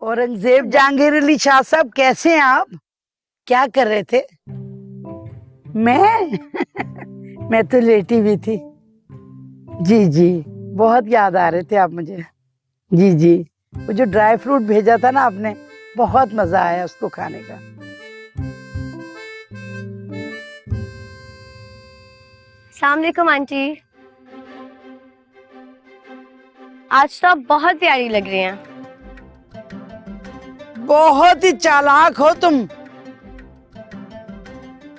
औरंगजेब जहांगीर अली शाह साहब, कैसे हैं आप? क्या कर रहे थे? मैं तो लेटी हुई थी। जी जी, बहुत याद आ रहे थे आप मुझे। जी जी, वो जो ड्राई फ्रूट भेजा था ना आपने, बहुत मजा आया उसको खाने का। अस्सलाम वालेकुम आंटी। आज तो आप बहुत प्यारी लग रही हैं। बहुत ही चालाक हो तुम।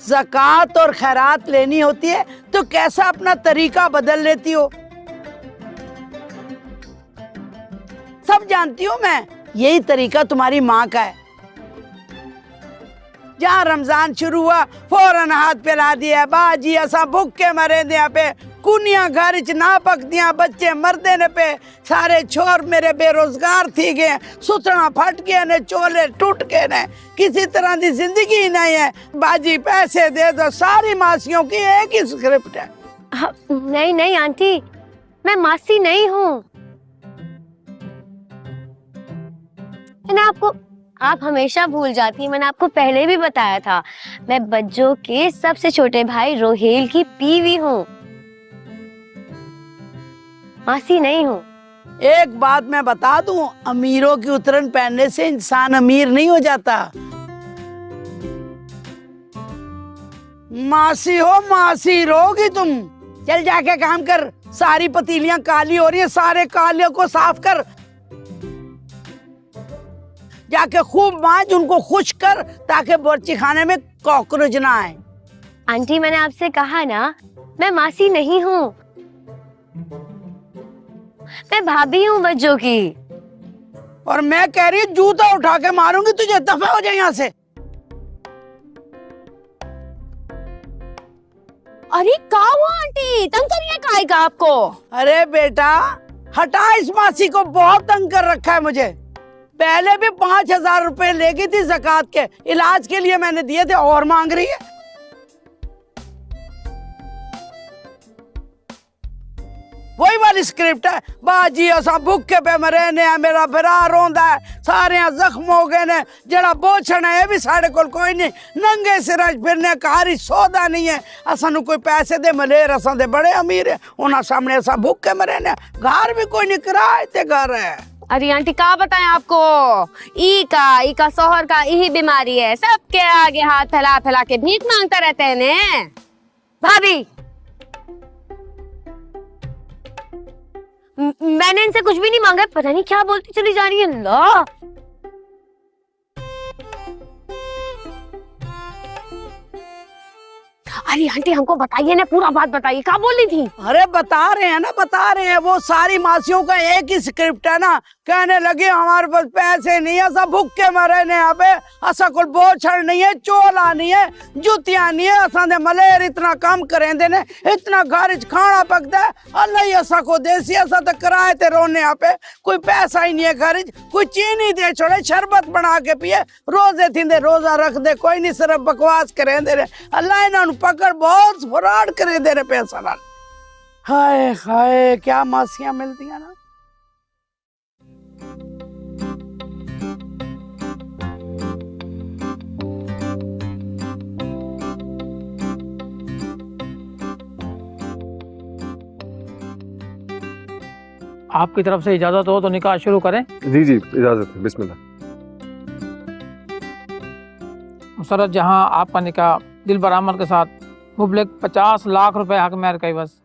ज़कात और खैरात लेनी होती है तो कैसा अपना तरीका बदल लेती हो। सब जानती हूँ मैं, यही तरीका तुम्हारी माँ का है। जहाँ रमजान शुरू हुआ फौरन हाथ फैला दिया, बाजी असा भुक्के मरे दिया पे, कुनिया घर च ना पकदियां, बच्चे मरदे ने पे, सारे छोर मेरे बेरोजगार थी गए, सुथना फट गए ने, चोले टूट गए ने, किसी तरह की जिंदगी नहीं है। बाजी पैसे दे दो। सारी मासियों की एक ही स्क्रिप्ट है। नहीं नहीं आंटी, मैं मासी नहीं हूँ। आप हमेशा भूल जाती हैं। मैंने आपको पहले भी बताया था, मैं बज्जो के सबसे छोटे भाई रोहेल की बीवी हूँ, मासी नहीं हूँ। एक बात मैं बता दूं, अमीरों की उतरन पहनने से इंसान अमीर नहीं हो जाता। मासी हो, मासी रहोगी तुम। चल जाके काम कर, सारी पतीलियां काली हो रही हैं, सारे कालियों को साफ कर। जाके खूब मांज, उनको खुश कर ताकि बर्ची खाने में कॉकरोच ना आए। आंटी मैंने आपसे कहा ना, मैं मासी नहीं हूँ, मैं भाभी हूँ बज्जो की। और मैं कह रही हूँ जूता उठा के मारूंगी तुझे, दफा हो जाए यहाँ से। अरे का हुआ आंटी, तंग करिए काहे का आपको? अरे बेटा हटा इस मासी को, बहुत तंग कर रखा है मुझे। पहले भी 5,000 रुपए ले गई थी ज़कात के, इलाज के लिए मैंने दिए थे, और मांग रही है। वही वाली स्क्रिप्ट है। बाजी असा भुक्के पे मरे ने, मेरा भरा रोंदा है, सारे जख्म हो गए ने, जड़ा बोछण है भी साढ़े कोल कोई नहीं, नंगे सिर फिरने कारी सौदा नहीं है। असा कोई पैसे दे मलेर, असा दे बड़े अमीर है, उन्हें सामने असा भुक्के मरे ने, घर भी कोई नहीं, किराए ते घर है। अरे आंटी का बताएं आपको, ई का सोहर का यही बीमारी है, सबके आगे हाथ फैला फैला के भीख मांगता रहते हैं ने। भाभी मैंने इनसे कुछ भी नहीं मांगा, पता नहीं क्या बोलती चली जा रही है। अल्लाह, अरे आंटी हमको बताइए ना, पूरा बात बताइए, क्या बोल रही थी? अरे बता रहे हैं ना, बता रहे हैं। वो सारी मासियों का एक ही स्क्रिप्ट है ना। कहने लगे हमारे पास पैसे नहीं है, असा भुक्के मरे ने, यहाँ पे असा कोई बोछड़ नहीं है, चोला नहीं है, जुतियां नहीं है, असा दे मलेर इतना काम करें देने, इतना घर खाना पकता है, अल्लाह ही असा को देसी, असा तो किराए ते रोने, यहाँ पे कोई पैसा ही नहीं है घर, कोई चीनी दे छोड़े, शरबत बना के पिए, रोजे थी रोजा रख दे, कोई नहीं, सिर्फ बकवास करें दे रहे। अल्लाह इन्होंने पकड़ बहुत फ्रॉड करे दे रहे पैसा लाल। हाय हाय, क्या मासियां मिलती हैं ना। आपकी तरफ से इजाजत हो तो निकाह शुरू करें? जी जी इजाजत है, बिस्मिल्लाह। मुसरत जहां आपका निकाह दिल बरामद के साथ मुबलिग 50 लाख रुपए हक मेहर का बस।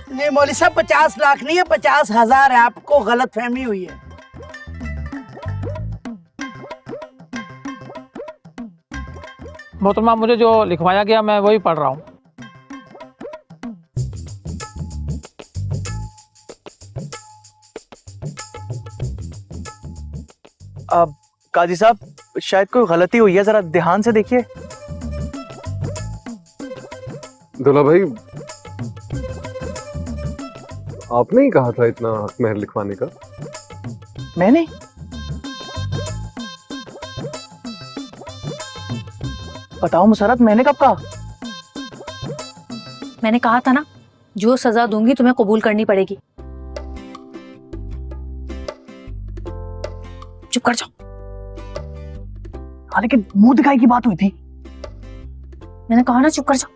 नहीं मौली साहब, 50 लाख नहीं है, 50,000 है, आपको गलत फहमी हुई है। मोहतरमा मुझे जो लिखवाया गया मैं वही पढ़ रहा हूँ। अब काजी साहब शायद कोई गलती हुई है, जरा ध्यान से देखिए। दुल्हा भाई आपने ही कहा था इतना हक महर लिखवाने का। मैंने? बताओ मुसरत, मैंने कब कहा? मैंने कहा था ना, जो सजा दूंगी तुम्हें कबूल करनी पड़ेगी। चुप कर जाओ। हाँ, लेकिन मुंह दिखाई की बात हुई थी। मैंने कहा ना, चुप कर जाओ।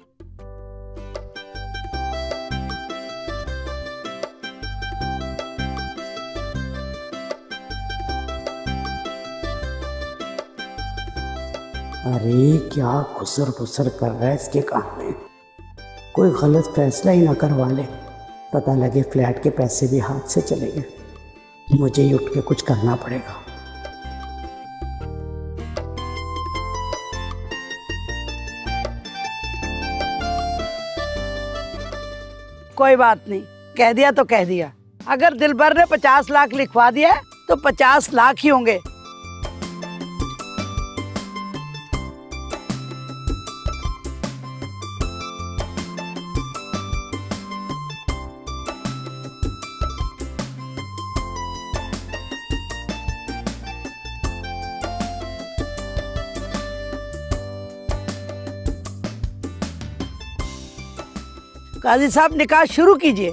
अरे क्या खुसर फुसर कर रहा है इसके काम में। कोई गलत फैसला ही ना करवा ले, पता लगे फ्लैट के पैसे भी हाथ से चले गए। मुझे ही उठ के कुछ करना पड़ेगा। कोई बात नहीं, कह दिया तो कह दिया। अगर दिलबर ने 50 लाख लिखवा दिया है तो 50 लाख ही होंगे। काजी साहब, निकाह शुरू कीजिए।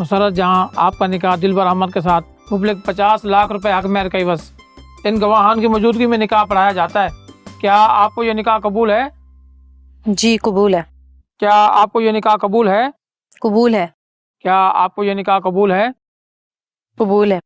मुसरत जहाँ आपका निकाह दिलबर अहमद के साथ मुबलिक 50 लाख रुपए हक मेहर का बस इन गवाहान की मौजूदगी में निकाह पढ़ाया जाता है। क्या आपको ये निकाह कबूल है? जी कबूल है। क्या आपको ये निकाह कबूल है? कबूल है। क्या आपको ये निकाह कबूल है? कबूल है।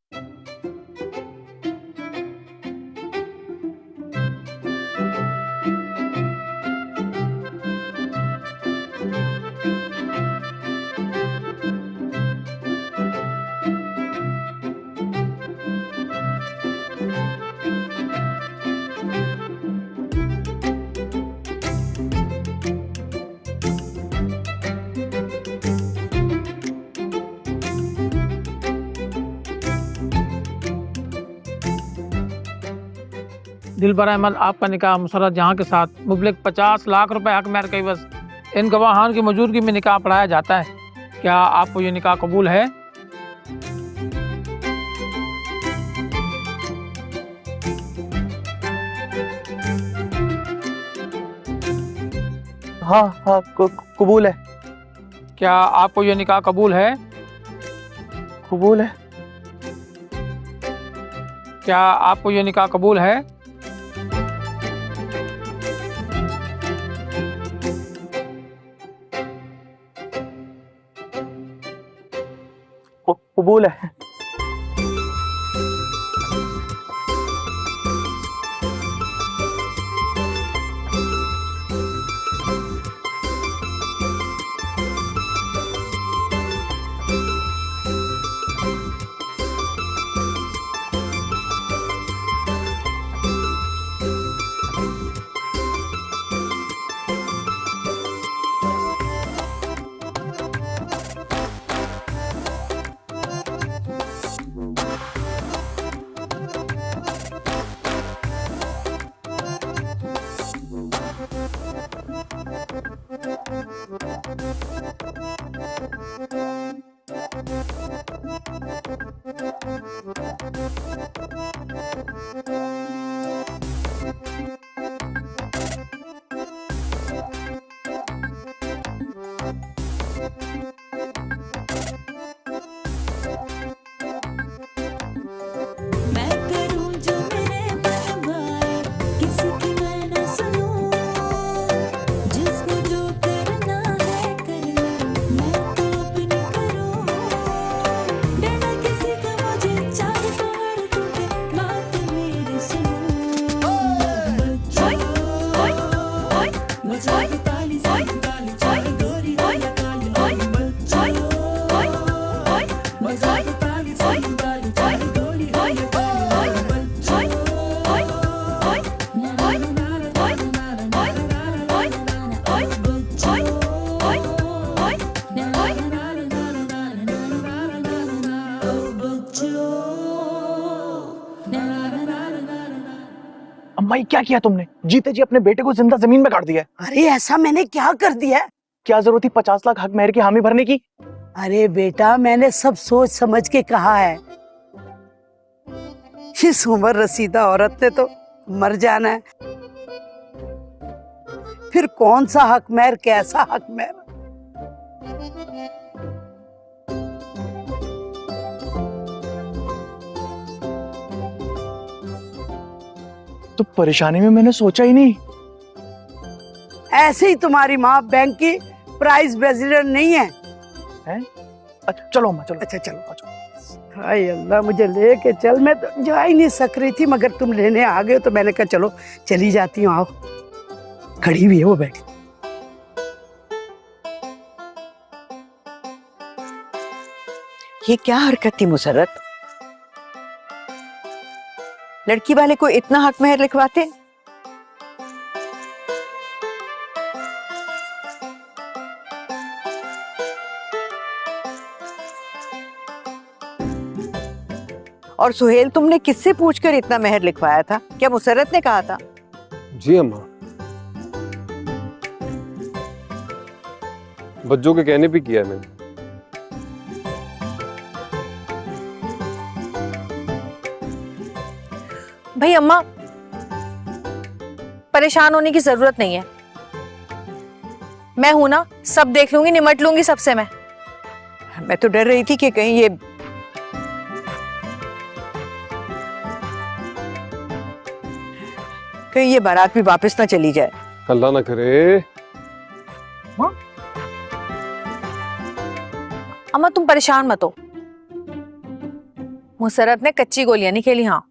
दिलबर अहमद आपका निकाह मुसरत जहाँ के साथ मुबलिक 50 लाख रुपए हक मेहर का बस इन गवाहान की मौजूदगी में निकाह पढ़ाया जाता है। क्या आपको ये निकाह कबूल है? हाँ हाँ, कबूल है। क्या आपको ये निकाह कबूल है? कबूल है। क्या आपको ये निकाह कबूल है? कबूल है। अम्मा, ये क्या किया तुमने? जीते जी अपने बेटे को जिंदा जमीन में गाड़ दिया है। अरे ऐसा मैंने क्या कर दिया है? क्या जरूरत थी 50 लाख हक मेहर की हामी भरने की? अरे बेटा, मैंने सब सोच समझ के कहा है। इस उम्र रसीदा औरत ने तो मर जाना है, फिर कौन सा हक मेहर, कैसा हक मेहर। तो परेशानी में मैंने सोचा ही नहीं। ऐसे ही तुम्हारी माँ बैंक की प्राइस प्रेसिडेंट नहीं है। अच्छा चलो अम्मा चलो। अच्छा चलो। हाय अल्लाह, मुझे लेके चल। मैं तो जा ही नहीं सक रही थी, मगर तुम लेने आ गए तो मैंने कहा चलो चली जाती हूँ। आओ, खड़ी हुई है वो बैठी। ये क्या हरकत थी मुसर्रत? लड़की वाले को इतना हक मेहर लिखवाते? और सुहेल, तुमने किससे पूछकर इतना मेहर लिखवाया था? क्या मुसर्रत ने कहा था? जी अम्मा, बच्चों के कहने पे किया है मैंने। भाई अम्मा, परेशान होने की जरूरत नहीं है। मैं हूं ना, सब देख लूंगी, निमट लूंगी सबसे मैं। मैं तो डर रही थी कि कहीं ये बारात भी वापस ना चली जाए। अल्लाह ना करे। अम्मा तुम परेशान मत हो, मुसर्रत ने कच्ची गोलियां नहीं खेली। हाँ,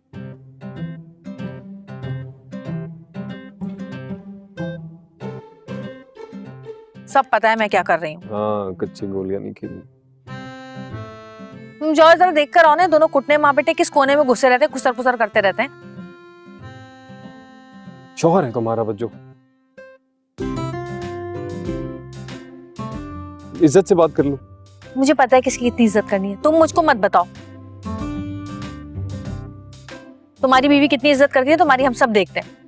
सब पता है मैं क्या कर रही हूँ। हाँ, कच्ची गोलियां नहीं खेली। तुम जाओ जरा देख कर आओ ना, दोनों कुटने माँ बेटे किस कोने में घुसे रहते हैं, खुसर फुसर करते रहते हैं। शौहर है तुम्हारा बच्चों, इज्जत से बात कर लो। मुझे पता है किसकी इतनी इज्जत करनी है, तुम मुझको मत बताओ। तुम्हारी बीवी कितनी इज्जत करती है तुम्हारी, हम सब देखते हैं।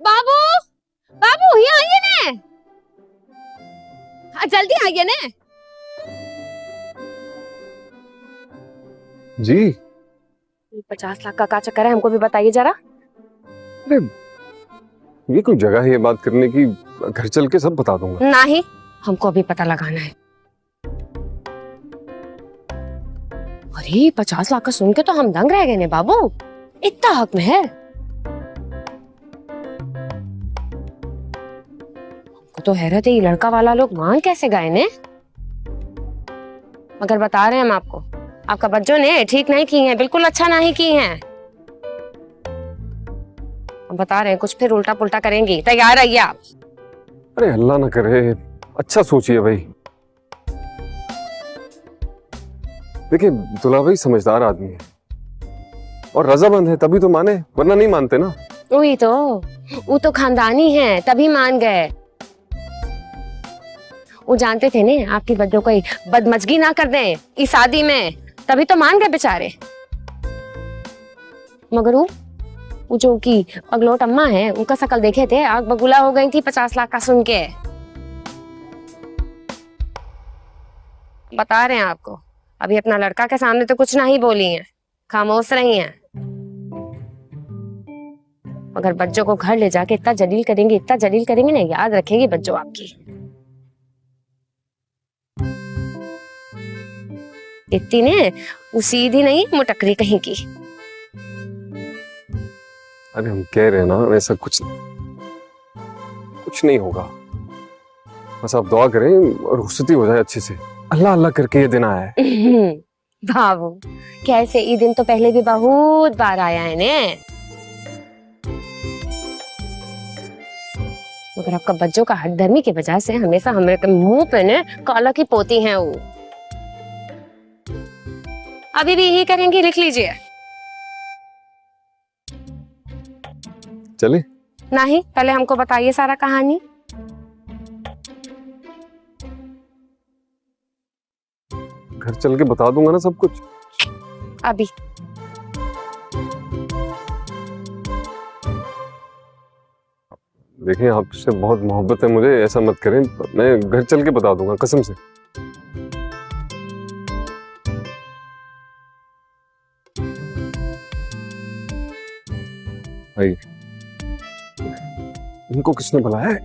बाबू, बाबू यहाँ आइए ने। हाँ, जल्दी आइए ने। जी 50 लाख का चक्कर है, हमको भी बताइए जरा। अरे ये कोई जगह है ये बात करने की? घर चल के सब बता दूंगा। नहीं, हमको अभी पता लगाना है। अरे 50 लाख का सुन के तो हम दंग रह गए ने बाबू, इतना हक में है। हमको तो हैरत है, ये लड़का वाला लोग मान कैसे गए ने। मगर बता रहे हैं हम आपको, आपका बच्चों ने ठीक नहीं की है, बिल्कुल अच्छा नहीं की है। हम बता रहे हैं, कुछ फिर उल्टा पुल्टा करेंगी, तैयार रहिए आप। अरे अल्लाह ना करे, अच्छा सोचिए भाई। देखिए दुल्हा भाई समझदार आदमी है और रजामंद है, तभी तो माने, वरना नहीं मानते ना। वही तो, वो तो खानदानी है तभी मान गए। वो जानते थे ने आपकी बच्चों कोई बदमजगी ना कर दें इस शादी में, तभी तो मान गए बेचारे। मगर वो जो की पगलोट अम्मा है, उनका शकल देखे थे, आग बगुला हो गई थी 50 लाख का सुन के। बता रहे हैं आपको, अभी अपना लड़का के सामने तो कुछ नहीं बोली हैं, खामोश रही हैं। मगर बच्चों को घर ले जाके इतना जलील करेंगे ना, याद रखेंगे बच्चों आपकी। इतनी ने वो सीधी नहीं, मुटकरी कहीं की। अरे हम कह रहे हैं ना, ऐसा कुछ नहीं होगा। बस आप दुआ करें और रुखसती हो जाए अच्छे से। अल्लाह अल्लाह करके ये दिन आया है। बाबू कैसे, ये दिन तो पहले भी बहुत बार आया है ने। मगर आपका बच्चों का हठधर्मी की वजह से हमेशा हमारे मुंह पे ने काला की पोती हैं वो। अभी भी यही करेंगी, लिख लीजिए। चले? नहीं, पहले हमको बताइए सारा कहानी। घर चल के बता दूंगा ना सब कुछ। अभी देखिए आपसे बहुत मोहब्बत है मुझे, ऐसा मत करें, मैं घर चल के बता दूंगा कसम से। भाई इनको किसने बुलाया है?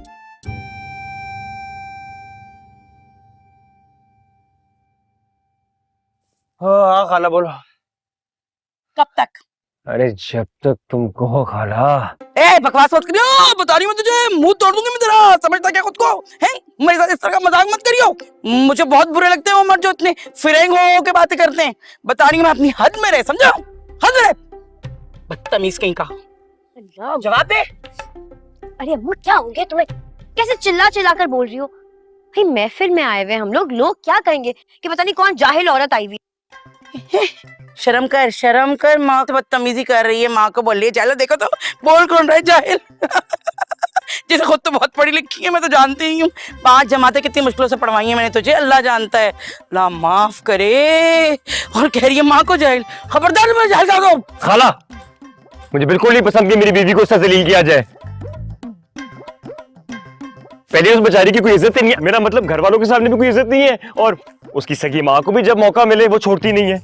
हाँ खाला बोलो। कब तक? अरे जब तक तुम कहो खाला। ए बकवास मत करियो, बता रही मैं तुझे, मुंह तोड़ दूंगी मैं तेरा, समझता क्या खुद को है? मेरे साथ इस तरह का मजाक मत करियो, मुझे बहुत बुरे लगते हैं वो मर्द जो इतने फिरेंग हो के बातें करते हैं। बता रही हूँ मैं, अपनी हद में रहे, समझो? हद में रहे, बदतमीज कहीं का। जवाब दे। अरे अम्मू क्या हो गया तुम्हें? कैसे चिल्ला चिल्ला कर बोल रही हो? भाई महफिल में आए हुए हम लोग क्या कहेंगे कि पता नहीं कौन जाहिल औरत आई हुई। शर्म कर, माँ तो बदतमीजी कर रही है, माँ को बोल रही है जाहिल। देखो तो बोल कौन रहा है जाहिल। जैसे खुद तो बहुत पढ़ी लिखी है, मैं तो जानती ही हूँ, 5 जमातें कितनी मुश्किलों से पढ़वाई है मैंने तुझे, अल्लाह जानता है। अल्लाह माफ करे। और कह रही है माँ को जाहिल। खबरदार मैं जाहिल कर दूं। खाला मुझे बिल्कुल नहीं पसंद कि मेरी बीवी को इससे जलील किया जाए। पहले उस बेचारी की कोई इज्जत ही नहीं है, मेरा मतलब घर वालों के सामने भी कोई इज्जत नहीं है, और उसकी सगी माँ को भी जब मौका मिले वो छोड़ती नहीं है।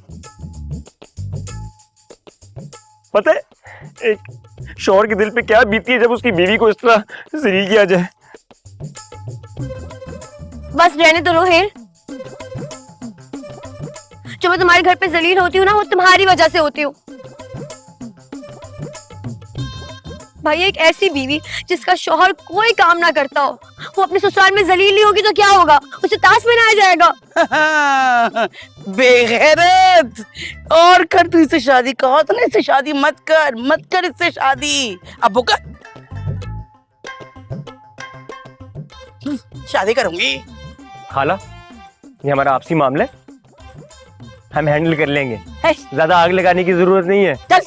पता है एक शौहर के दिल पे क्या बीती है जब उसकी बीवी को इस तरह जलील किया जाए। बस रहने दो रोहिल, जो मैं तुम्हारे घर पे जलील होती हूँ ना, वो तुम्हारी वजह से होती हूँ। भाई एक ऐसी बीवी जिसका शौहर कोई काम ना करता हो, वो अपने ससुराल में जलील नहीं होगी तो क्या होगा? उसे ताश पहनाया जाएगा। बेगैरत। और कर तू इससे शादी, कहा तो ना इससे शादी मत कर इससे शादी। अब वो कर, शादी करूंगी। खाला ये हमारा आपसी मामला है, हम हैंडल कर लेंगे, है। ज्यादा आग लगाने की जरूरत नहीं है। चल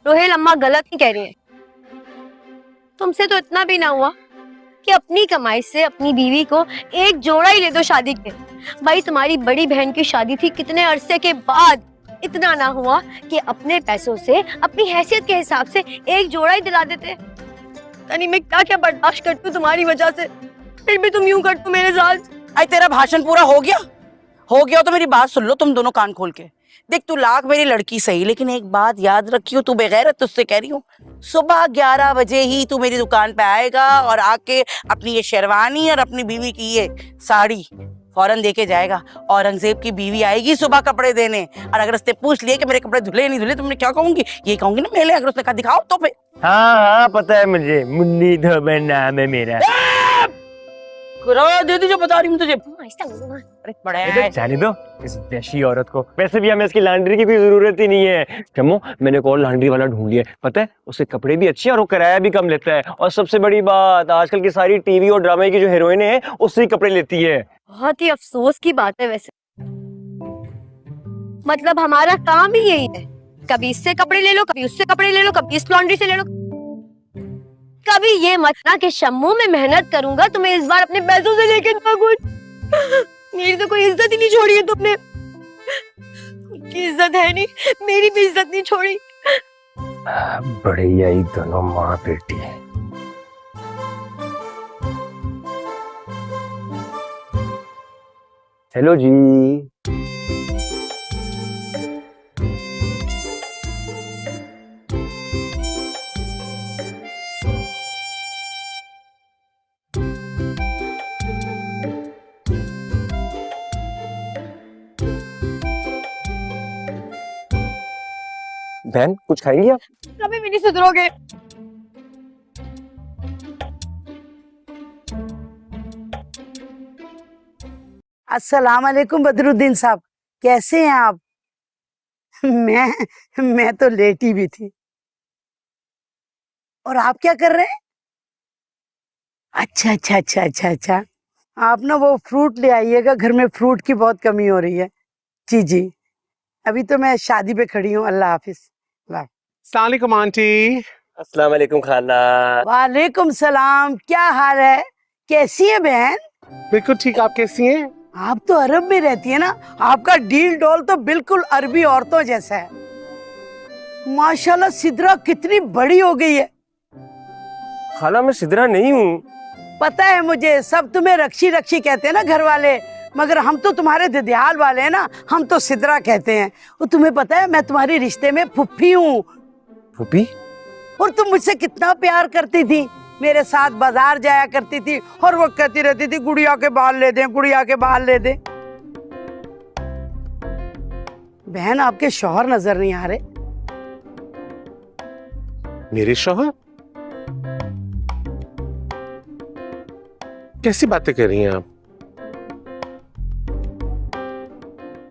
रोहिल, अम्मा गलत नहीं कह रही है। तुमसे तो इतना भी ना हुआ कि अपनी कमाई से अपनी बीवी को एक जोड़ा ही ले दो शादी के। भाई तुम्हारी बड़ी बहन की शादी थी कितने अरसे के बाद, इतना ना हुआ कि अपने पैसों से अपनी हैसियत के हिसाब से एक जोड़ा ही दिला देते। यानी मैं क्या क्या बर्दाश्त करती हूँ तुम्हारी वजह से, फिर भी तुम यूं करते हो मेरे साथ। आई तेरा भाषण पूरा हो गया तो मेरी बात सुन लो तुम दोनों कान खोल के। देख तू लाख मेरी लड़की सही, लेकिन एक बात याद रखियो, तू बेगैरत, तुझसे कह रही हूँ, सुबह 11 बजे ही तू मेरी दुकान पे आएगा और आके अपनी ये शेरवानी और अपनी बीवी की ये साड़ी फौरन देके जाएगा। औरंगजेब की बीवी आएगी सुबह कपड़े देने, और अगर उसने पूछ लिया कि मेरे कपड़े धुले नहीं धुले, तो मैं क्या कहूंगी? ये कहूंगी ना मेले। अगर उसने कहा दिखाओ तो फिर हाँ पता है मुझे, मुन्नी धोबन नाम है मेरा। दे दीजिए, बता रही हूँ तुझे। अरे बड़े जाने दो इस वैशी औरत को, वैसे भी हमें इसकी लॉन्ड्री की कोई जरूरत ही नहीं है। चमो मैंने कॉल लॉन्ड्री वाला ढूंढ लिया, पता है उसके कपड़े भी अच्छे और वो किराया भी कम लेता है, और सबसे बड़ी बात आजकल की सारी टीवी और ड्रामे की जो हीरोइन है उससे ही कपड़े लेती है। बहुत ही अफसोस की बात है वैसे, मतलब हमारा काम ही यही है, कभी इससे कपड़े ले लो, कभी उससे कपड़े ले लो, कभी इस लॉन्ड्री से ले लो। कभी ये मत ना कि शम्मू मैं मेहनत करूंगा तुम्हें इस बार अपने पैसों से लेके ना कुछ। मेरी तो कोई इज्जत ही नहीं छोड़ी है तुमने, उनकी इज्जत है नहीं, मेरी भी इज्जत नहीं छोड़ी। बढ़िया ही दोनों माँ बेटी है। हेलो जी। बहन कुछ खाएंगी आप? कभी भी नहीं सुधरोगे। अस्सलाम वालेकुम बदरुद्दीन साहब, कैसे हैं आप? मैं तो लेटी भी थी। और आप क्या कर रहे हैं? अच्छा अच्छा अच्छा अच्छा अच्छा, आप ना वो फ्रूट ले आइएगा, घर में फ्रूट की बहुत कमी हो रही है। जी जी, अभी तो मैं शादी पे खड़ी हूँ। अल्लाह हाफिज। सलामुअलैकुम आंटी। अस्सलाम वालेकुम खाला। वालेकुम सलाम, क्या हाल है, कैसी है बहन? बिल्कुल ठीक, आप कैसी हैं? आप तो अरब में रहती है ना, आपका डील डोल तो बिल्कुल अरबी औरतों जैसा है। माशाल्लाह सिद्रा कितनी बड़ी हो गई है। खाला मैं सिद्रा नहीं हूँ। पता है मुझे, सब तुम्हें रक्षी रक्षी कहते हैं ना घर वाले, मगर हम तो तुम्हारे दिदियाल वाले हैं ना, हम तो सिद्रा कहते हैं। वो तुम्हें पता है मैं तुम्हारी रिश्ते में फुफ्फी हूँ। फूफी? और तुम मुझसे कितना प्यार करती थी, मेरे साथ बाजार जाया करती थी और वो कहती रहती थी गुड़िया के बाल ले दे, गुड़िया के बाल ले दे। बहन आपके शौहर नजर नहीं आ रहे। मेरे शौहर? कैसी बातें कर रही हैं आप?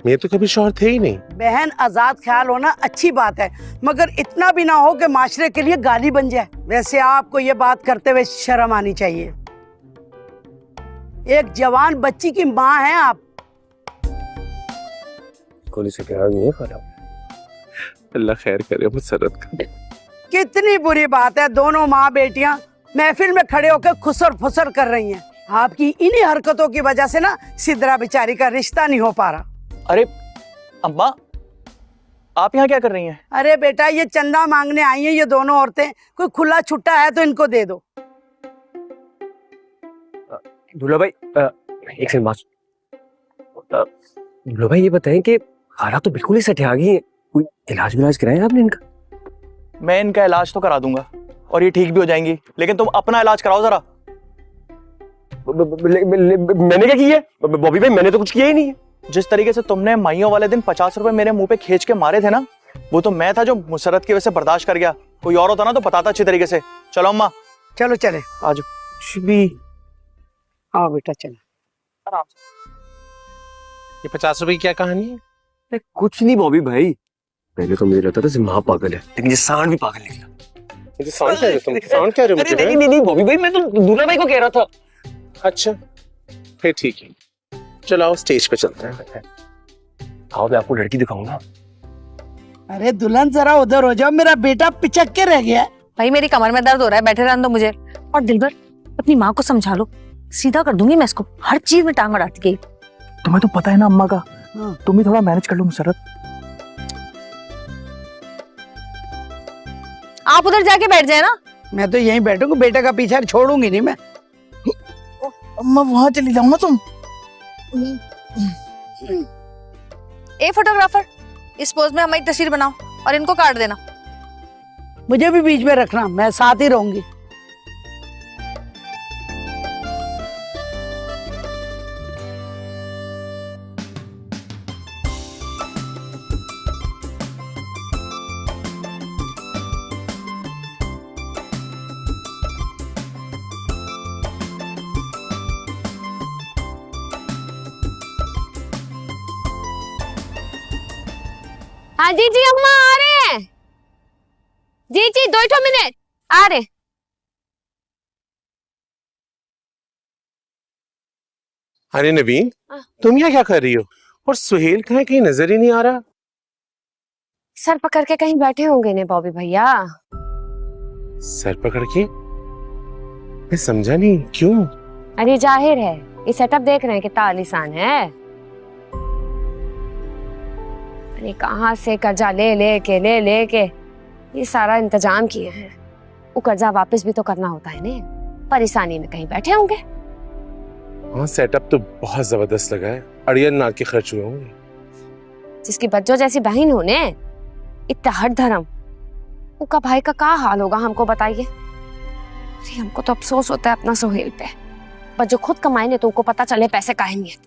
मेरे तो कभी शौहर थे ही नहीं। बहन आजाद ख्याल होना अच्छी बात है, मगर इतना भी ना हो कि माशरे के लिए गाली बन जाए। वैसे आपको ये बात करते हुए शर्म आनी चाहिए। एक जवान बच्ची की माँ हैं आप। कोई से प्यार नहीं है खाला। अल्लाह खैर करे मुसर्रत का। कितनी बुरी बात है, दोनों माँ बेटियां महफिल में खड़े होकर खुसर फुसर कर रही हैं। आपकी इन्हीं हरकतों की वजह से ना सिद्रा बेचारी का रिश्ता नहीं हो पा रहा। अरे अम्मा, आप यहाँ क्या कर रही हैं? अरे बेटा ये चंदा मांगने आई हैं ये दोनों औरतें, कोई खुला छुट्टा है तो इनको दे दो। दूल्हा भाई एक सेकंड बात। दूल्हा भाई ये बताएं कि खाला तो बिल्कुल ही सठिया गई है, कोई इलाज विलाज कराया आपने इनका? मैं इनका इलाज तो करा दूंगा और ये ठीक भी हो जाएंगी, लेकिन तुम अपना इलाज कराओ जरा। मैंने क्या किया है बॉबी भाई? मैंने तो कुछ किया ही नहीं है। जिस तरीके से तुमने माइयों वाले दिन 50 रुपए मेरे मुंह पे खींच के मारे थे ना, वो तो मैं था जो मुसर्रत की वजह से बर्दाश्त कर गया। कोई और होता ना तो बताता अच्छी तरीके से। चलो अम्मा, चलो चले, आज भी आओ बेटा चलो। आराम से। ये 50 रुपए की क्या कहानी है? कुछ नहीं बॉबी भाई, पहले तो मुझे लगता था सिम्हा पागल है, लेकिन ये सांड भी पागल निकला। मुझे सांड कह रहे हो तुम? सांड कह रहे हो मुझे? नहीं बॉबी भाई, मैं तो दूल्हा भाई को कह रहा था। अच्छा फिर ठीक है, चलो आओ स्टेज पे चलते हैं। आओ मैं आपको लड़की दिखाऊंगा। अरे दुल्हन जरा उधर हो जाओ, मेरा बेटा पिचक के रह गया है। भाई मेरी कमर में दर्द हो रहा है, बैठे रहने दो मुझे। और दिलबर अपनी माँ को समझा लो, सीधा कर दूंगी मैं इसको, हर चीज में टांग अड़ाती गई। तुम्हें तो पता है ना अम्मा का, हाँ। तुम ही थोड़ा मैनेज कर लो मुसर्रत। आप उधर जाके बैठ जाए ना। मैं तो यहीं बैठूंगा, बेटे का पीछा छोड़ूंगी नहीं मैं। अम्मा वहां चली जाओ ना तुम। ए फोटोग्राफर, इस पोज में हमारी तस्वीर बनाओ और इनको काट देना। मुझे भी बीच में रखना, मैं साथ ही रहूंगी। हाँ जी जी अम्मा आ रहे हैं। जी जी 2 मिनट आ रहे। अरे नवीन, तुम यहाँ क्या कर रही हो? और सुहेल कहाँ है? कहीं नजर ही नहीं आ रहा। सर पकड़ के कहीं बैठे होंगे ने बॉबी भैया। सर पकड़ के? मैं समझा नहीं, क्यों? अरे जाहिर है, ये सेटअप देख रहे हैं कितना आलीशान है। अरे कहाँ से कर्जा ले के ये सारा इंतजाम किए हैं। वो कर्जा वापस भी तो करना होता है ने, परेशानी में कहीं बैठे होंगे। हाँ सेटअप तो बहुत जबरदस्त लगा है, अड़ियल नाक के खर्च हुए होंगे। जिसकी बच्चों जैसी बहन हो ने, इतना हट धर्म, उनका भाई का क्या हाल होगा हमको बताइए। हमको तो अफसोस होता है अपना सुहेल पे, पर जो खुद कमाए ने तो उनको पता चले पैसे काहे नहीं है।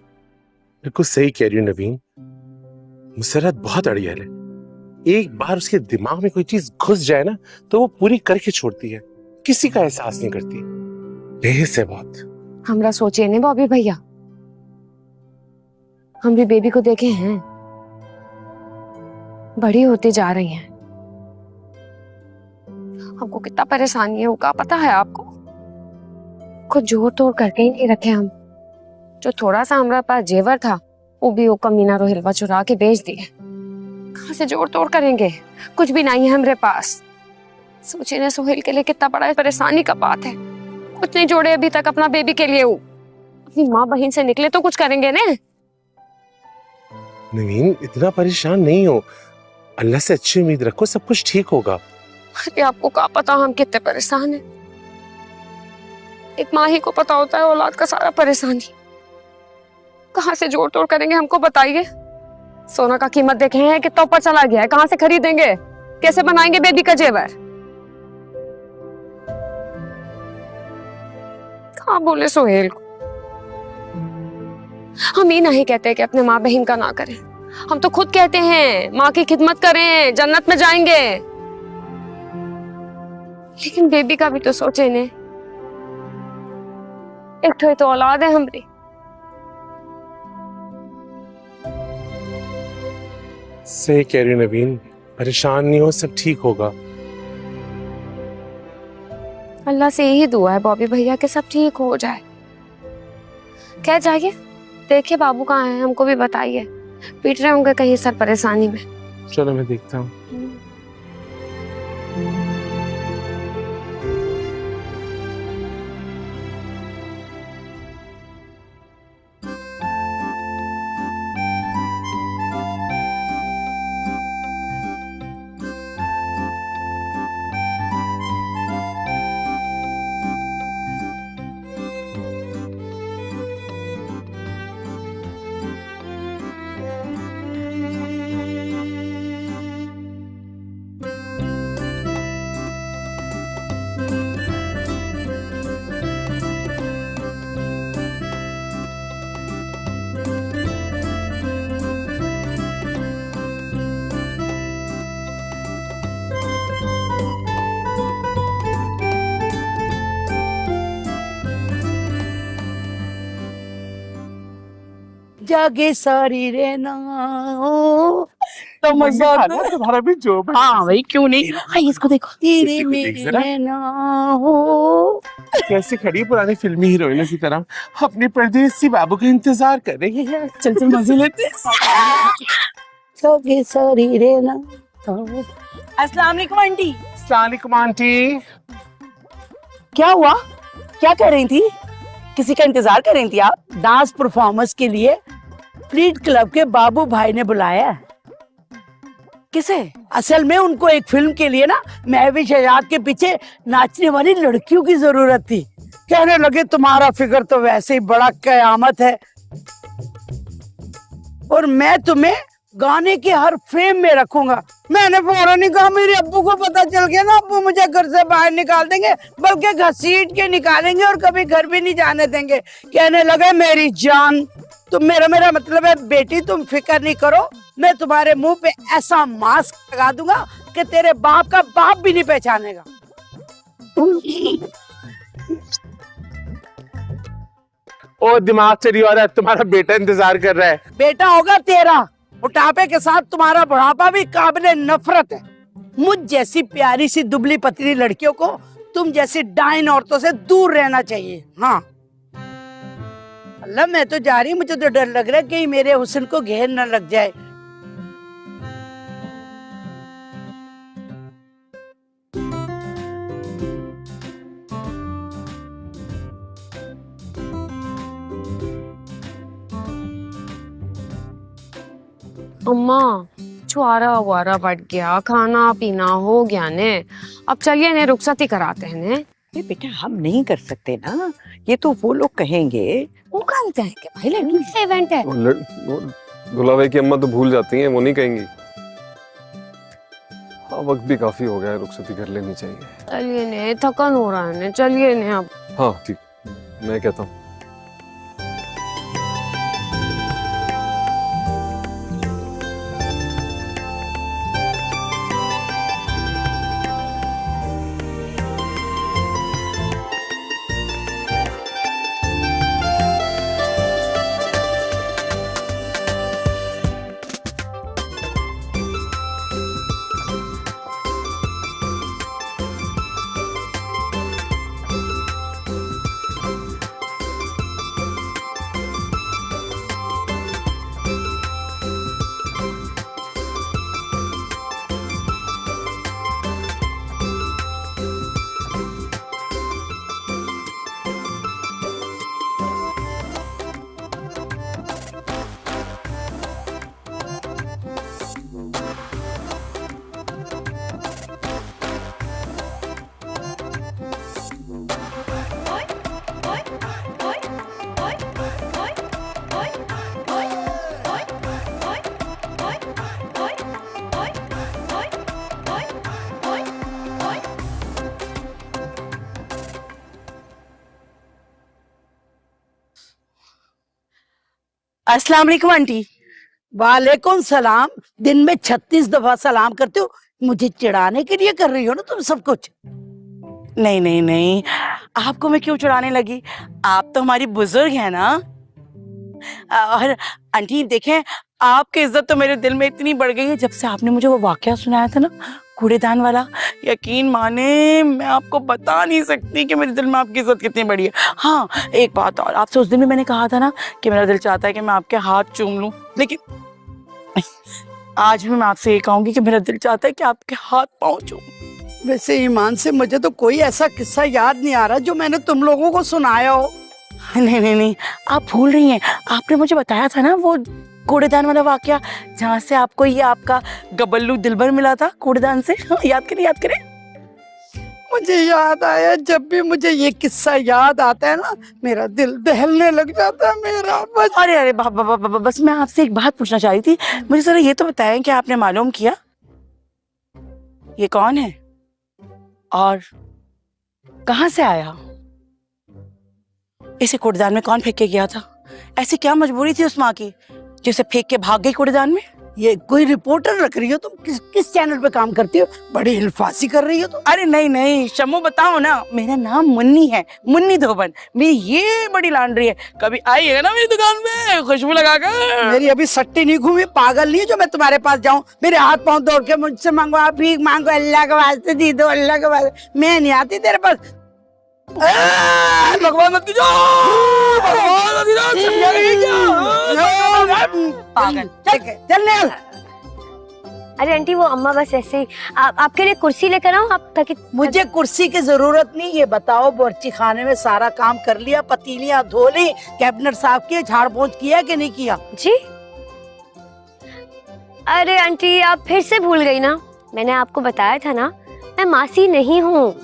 बिल्कुल सही कह रही हो नवीन, मुसर्रत बहुत अड़ियल है। एक बार उसके दिमाग में कोई चीज घुस जाए ना तो वो पूरी करके छोड़ती है, किसी का एहसास नहीं करती। बेहिस है बहुत। हमरा सोचिए ने बॉबी भैया, हम भी बेबी को देखे हैं, बड़ी होती जा रही हैं। हमको कितना परेशानी है उनका पता है आपको। कुछ जोर तोड़ करके ही नहीं रखे हम। जो थोड़ा सा हमारे पास जेवर था वो भी वो कमीना रोहिलवा चुरा के बेच दिए। कहाँ से जोड़ तोड़ करेंगे, कुछ भी नहीं है हमारे पास। सोचिए ना सोहेल के लिए कितना बड़ा परेशानी का बात है। कुछ नहीं जोड़े अभी तक अपना बेबी के लिए। वो अपनी माँ बहन से निकले तो कुछ करेंगे ना। नवीन इतना परेशान नहीं हो, अल्लाह से अच्छी उम्मीद रखो, सब कुछ ठीक होगा। अरे आपको क्या पता हम कितने परेशान हैं। एक माँ ही को पता होता है औलाद का सारा परेशानी। कहाँ से जोड़ तोड़ करेंगे हमको बताइए। सोना का कीमत देखे हैं कितना ऊपर चला गया है, कहाँ से खरीदेंगे, कैसे बनाएंगे बेबी का जेवर। कहाँ बोले सोहेल को। हम ये नहीं कहते कि अपने माँ बहन का ना करें, हम तो खुद कहते हैं माँ की खिदमत करें, जन्नत में जाएंगे। लेकिन बेबी का भी तो सोचे ने। एक तो औलाद है हमारी। सही कह रही हो नवीन, परेशान नहीं हो, सब ठीक होगा। अल्लाह से यही दुआ है बॉबी भैया के सब ठीक हो जाए। कह जाइए देखिए बाबू कहाँ है, हमको भी बताइए। पीट रहे होंगे कहीं सर परेशानी में। चलो मैं देखता हूँ। जागे सारी रहना तो मजा तुम्हारा भी जो हाँ भाई क्यों नहीं। हाँ इसको देखो। तेरे इसको देख मेरे जरा। रहना हो। कैसे खड़ी पुरानी फिल्मी हीरोइनों की तरह अपने परदेसी बाबू का इंतजार कर रही है। चल चल मजे लेते हैं। जागे सारी रहना। अस्सलाम वालेकुम आंटी। अस्सलाम वालेकुम आंटी। क्या हुआ, क्या कर रही थी? किसी का इंतजार कर रही थी आप? डांस परफॉर्मेंस के लिए फ्लीट क्लब के बाबू भाई ने बुलाया। किसे? असल में उनको एक फिल्म के लिए ना महवी शहजाद के पीछे नाचने वाली लड़कियों की जरूरत थी। कहने लगे तुम्हारा फिगर तो वैसे ही बड़ा कयामत है और मैं तुम्हें गाने के हर फ्रेम में रखूंगा। मैंने फौरन ही कहा मेरे अब्बू को पता चल गया ना, अब्बू मुझे घर से बाहर निकाल देंगे, बल्कि घसीट के निकालेंगे और कभी घर भी नहीं जाने देंगे। कहने लगे मेरी जान तुम मेरा मतलब है बेटी, तुम फिक्र नहीं करो, मैं तुम्हारे मुंह पे ऐसा मास्क लगा दूंगा कि तेरे बाप का बाप भी नहीं पहचानेगा। ओ दिमाग चली औरत, तुम्हारा बेटा इंतजार कर रहा है। बेटा होगा तेरा, मोटापे के साथ तुम्हारा बुढ़ापा भी काबिले नफरत है। मुझ जैसी प्यारी सी दुबली पतली लड़कियों को तुम जैसी डाइन औरतों से दूर रहना चाहिए। हाँ अल्लाह, मैं तो जा रही, मुझे तो डर लग रहा है कि मेरे हुस्न को घेर न लग जाए। अम्मा छुआरा वारा बढ़ गया, खाना पीना हो गया ने, अब चलिए ने रुखसती कराते हैं ने। ये बेटा हम नहीं कर सकते ना, ये तो वो लोग कहेंगे। वो कहाँ जाएंगे भाई, लड़की का इवेंट है। दुल्हा भाई की अम्मा तो भूल जाती हैं, वो नहीं कहेंगी। हाँ वक्त भी काफी हो गया है, रुखसती कर लेनी चाहिए। चलिए ने, थकन हो रहा है ने, चलिए ने अब। हाँ ठीक, मैं कहता हूँ। अस्सलाम वालेकुम आंटी। वालेकुम सलाम। दिन में 36 दफा सलाम करते हो, मुझे चिढ़ाने के लिए कर रही हो ना तुम सब कुछ। नहीं नहीं नहीं, आपको मैं क्यों चिढ़ाने लगी? आप तो हमारी बुजुर्ग है ना। और आंटी देखें, आपकी इज्जत तो मेरे दिल में इतनी बढ़ गई है जब से आपने मुझे वो वाकया सुनाया था ना, कूड़ेदान वाला। यकीन माने, मैं आपको बता नहीं सकती कि मेरे दिल में आपकी इज्जत कितनी बड़ी है। हाँ, एक बात और, आपसे उस दिन भी मैंने कहा था ना कि मेरा दिल चाहता है कि मैं आपके हाथ चूम लूं, लेकिन आज भी मैं आपसे ये कहूंगी कि मेरा दिल चाहता है कि आपके हाथ पाँव चूम। वैसे ईमान से मुझे तो कोई ऐसा किस्सा याद नहीं आ रहा जो मैंने तुम लोगों को सुनाया हो। नहीं नहीं नहीं, आप भूल रही हैं। आपने मुझे बताया था ना वो कूड़ेदान वाला वाकया, जहाँ से आपको ये आपका गबल्लू दिलबर मिला था कूड़ेदान से। याद करें, याद करें। मुझे याद आया, जब भी मुझे ये किस्सा याद आता है ना, मेरा दिल दहलने लग जाता है मेरा। अरे अरे बस मैं आपसे एक बात पूछना चाह रही थी। मुझे जरा ये तो बताएं कि आपने मालूम किया ये कौन है और कहाँ से आया? इसे कूड़ेदान में कौन फेंक के गया था? ऐसी क्या मजबूरी थी उस माँ की जिसे फेंक के भाग गई कूड़ेदान में? ये कोई रिपोर्टर रख रही हो तुम? किस चैनल पे काम करती हो? बड़ी हिलफासी कर रही हो तुम। अरे नहीं नहीं शम्मू, बताओ ना, मेरा नाम मुन्नी है, मुन्नी धोबन। मेरी ये बड़ी लॉन्ड्री है, कभी आइएगा ना मेरी दुकान पे खुशबू लगाकर। मेरी अभी सट्टी नहीं घूमी, पागल नहीं है जो मैं तुम्हारे पास जाऊं, मेरे हाथ पांव तोड़ के मुझसे मांगो, आप भीख मांगो, अल्लाह के वास्ते दी दो, अल्लाह के वास्ते। मैं नहीं आती तेरे पास। भगवान मत कीजिए, भगवान मत कीजिए। पागल, चलने। अरे आंटी, वो अम्मा बस ऐसे ही आपके लिए कुर्सी लेकर आओ आप, ताकि। मुझे कुर्सी की जरूरत नहीं। ये बताओ, बावर्ची खाने में सारा काम कर लिया, पतीलियां धो ली, कैबिनेट साफ किया, झाड़ पोंछ किया कि नहीं किया? जी अरे आंटी, आप फिर से भूल गई ना। मैंने आपको बताया था ना, मैं मासी नहीं हूँ,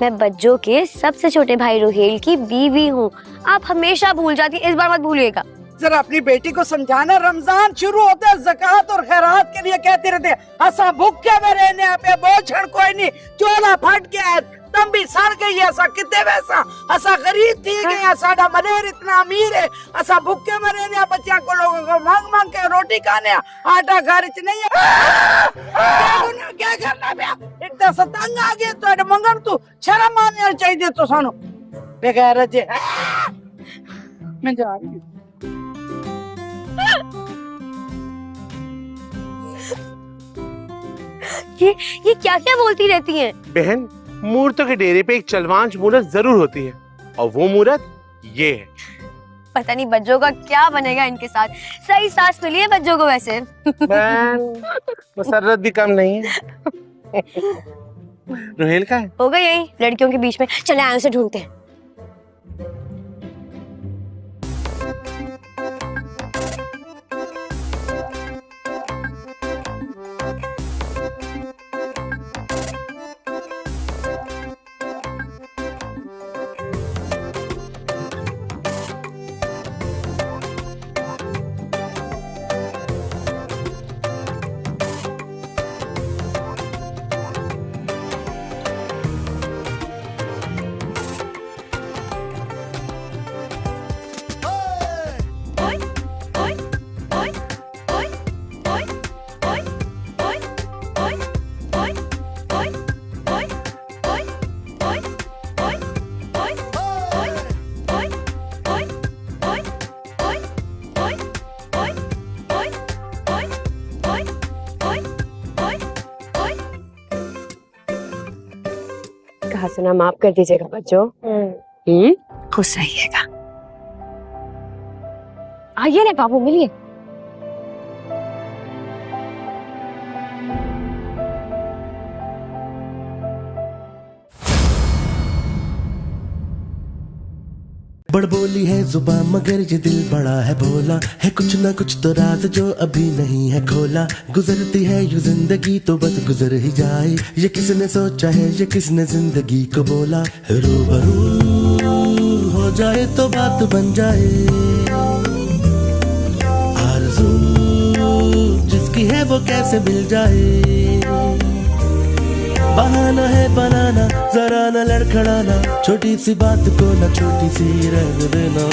मैं बच्चों के सबसे छोटे भाई रोहेल की बीवी हूँ। आप हमेशा भूल जाती, इस बार मत भूलिएगा। जरा अपनी बेटी को समझाना। रमजान शुरू होता है, ज़कात और खैरात के लिए कहते रहते हैं, असा भूखे में रहने पे बोझण कोई नहीं, चोला फट गया, तम भी सड़ गई, ऐसा कितने वैसा, असा गरीब थी गया, साडा मलेर इतना अमीर है, असा भूखे में रहने, बच्चा को लोगों को मांग मांग के रोटी खाने, आटा घर च नहीं है। क्या करना बे? इतना सतंग आ गया तो मंगन तू शर्म माननी चाहिए तो सानू बेगैरत जे। मैं जा रही हूँ। ये क्या क्या बोलती रहती हैं? बहन, मूर्तों के डेरे पे एक चलवांच मूर्त जरूर होती है, और वो मूर्त ये है। पता नहीं बच्चों का क्या बनेगा इनके साथ। सही सास मिली है बच्चों को वैसे। मुसर्रत भी कम नहीं है। रोहेल का है? होगा यही लड़कियों के बीच में। चले आए उसे ढूंढते हैं। कहा सुना माफ कर दीजिएगा बच्चों। खुश रहिएगा। आइए ना बाबू, मिलिए। बड़बोली है जुबान मगर ये दिल बड़ा है भोला है, कुछ ना कुछ तो राज जो अभी नहीं है खोला। गुजरती है यू जिंदगी तो बस गुजर ही जाए, ये किसने सोचा है, ये किसने जिंदगी को बोला। रूबरू हो जाए तो बात बन जाए, आरज़ू जिसकी है वो कैसे मिल जाए। बहाना है बनाना, जरा न लड़खड़ाना, छोटी सी बात को न छोटी सी रह देना।